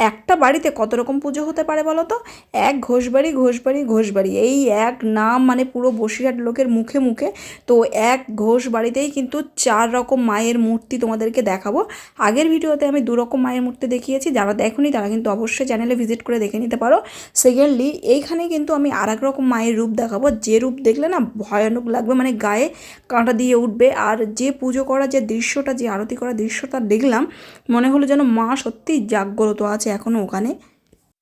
একটা বাড়িতে কত রকম পুজো হতে পারে বলো তো? এক ঘোষবাড়ি ঘোষবাড়ি ঘোষবাড়ি, এই এক নাম মানে পুরো বসিরহাট লোকের মুখে মুখে। তো এক ঘোষ বাড়িতেই কিন্তু 4 রকম মায়ের মূর্তি তোমাদেরকে দেখাবো। আগের ভিডিওতে আমি 2 রকম মায়ের মূর্তি দেখিয়েছি, যারা দেখোনি তারা কিন্তু অবশ্যই চ্যানেলে ভিজিট করে দেখে নিতে পারো। সেকেন্ডলি এইখানে কিন্তু আমি আর এক রকম মায়ের রূপ দেখাবো, যে রূপ দেখলে না ভয়ানক লাগবে, মানে গায়ে কাঁটা দিয়ে উঠবে। আর যে পুজো করা যে দৃশ্যটা, যে আরতি করা দৃশ্যটা দেখলাম, মনে হলো যেন মা সত্যিই জাগ্রত আছে এখনও ওখানে।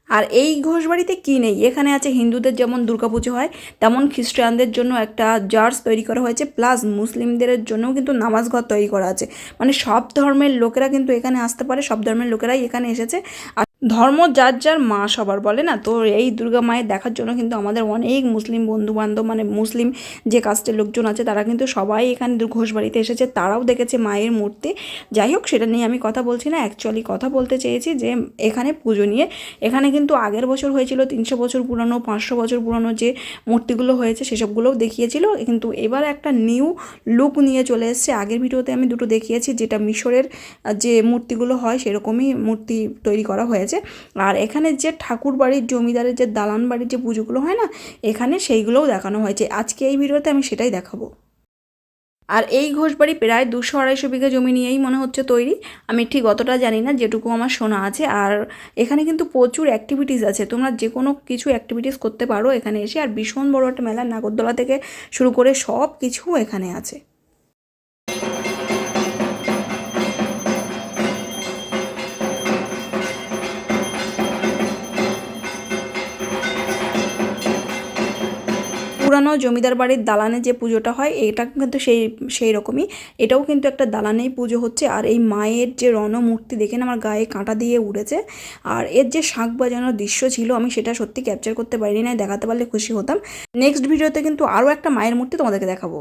আর এই ঘোষবাড়িতে কী নেই, এখানে আছে হিন্দুদের যেমন দুর্গাপুজো হয় তেমন খ্রিস্টানদের জন্য একটা চার্চ তৈরি করা হয়েছে, প্লাস মুসলিমদের জন্যও কিন্তু নামাজ ঘর তৈরি করা আছে। মানে সব ধর্মের লোকেরা কিন্তু এখানে আসতে পারে, সব ধর্মের লোকেরাই এখানে এসেছে। আর ধর্ম যার যার মা সবার বলে না, তো এই দুর্গা মায়ের দেখার জন্য কিন্তু আমাদের অনেক মুসলিম বন্ধুবান্ধব, মানে মুসলিম যে কাস্টের লোকজন আছে তারা কিন্তু সবাই এখানে ঘোষবাড়িতে এসেছে, তারাও দেখেছে মায়ের মূর্তি। যাই হোক, সেটা নিয়ে আমি কথা বলছি না, অ্যাকচুয়ালি কথা বলতে চেয়েছি যে এখানে পুজো নিয়ে। এখানে কিন্তু আগের বছর হয়েছিল 300 বছর পুরানো, 500 বছর পুরানো যে মূর্তিগুলো হয়েছে সেসবগুলোও দেখিয়েছিল, কিন্তু এবার একটা নিউ লুক নিয়ে চলে এসেছে। আগের ভিডিওতে আমি দুটো দেখিয়েছি, যেটা মিশরের যে মূর্তিগুলো হয় সেরকমই মূর্তি তৈরি করা হয়েছে। আর এখানে যে ঠাকুর বাড়ির জমিদারের যে দালান বাড়ির যে পুজোগুলো হয় না, এখানে সেইগুলোও দেখানো হয়েছে। আজকে এই ভিডিওতে আমি সেটাই দেখাবো। আর এই ঘোষবাড়ি প্রায় 200-250 বিঘা জমি নিয়েই মনে হচ্ছে তৈরি, আমি ঠিক অতটা জানি না, যেটুকু আমার শোনা আছে। আর এখানে কিন্তু প্রচুর অ্যাক্টিভিটিস আছে, তোমরা যে কোনো কিছু অ্যাক্টিভিটিস করতে পারো এখানে এসে। আর ভীষণ বড় একটা মেলা, নাগরদোলা থেকে শুরু করে সব কিছু এখানে আছে। পুরানো জমিদার বাড়ির দালানে যে পুজোটা হয় এটা কিন্তু সেই রকমই, এটাও কিন্তু একটা দালানেই পুজো হচ্ছে। আর এই মায়ের যে রণমূর্তি দেখে না আমার গায়ে কাঁটা দিয়ে উঠেছে। আর এর যে শাঁখ বাজানোর দৃশ্য ছিল, আমি সেটা সত্যি ক্যাপচার করতে পারিনি, না দেখাতে পারলে খুশি হতাম। নেক্সট ভিডিওতে কিন্তু আরও একটা মায়ের মূর্তি তোমাদেরকে দেখাবো।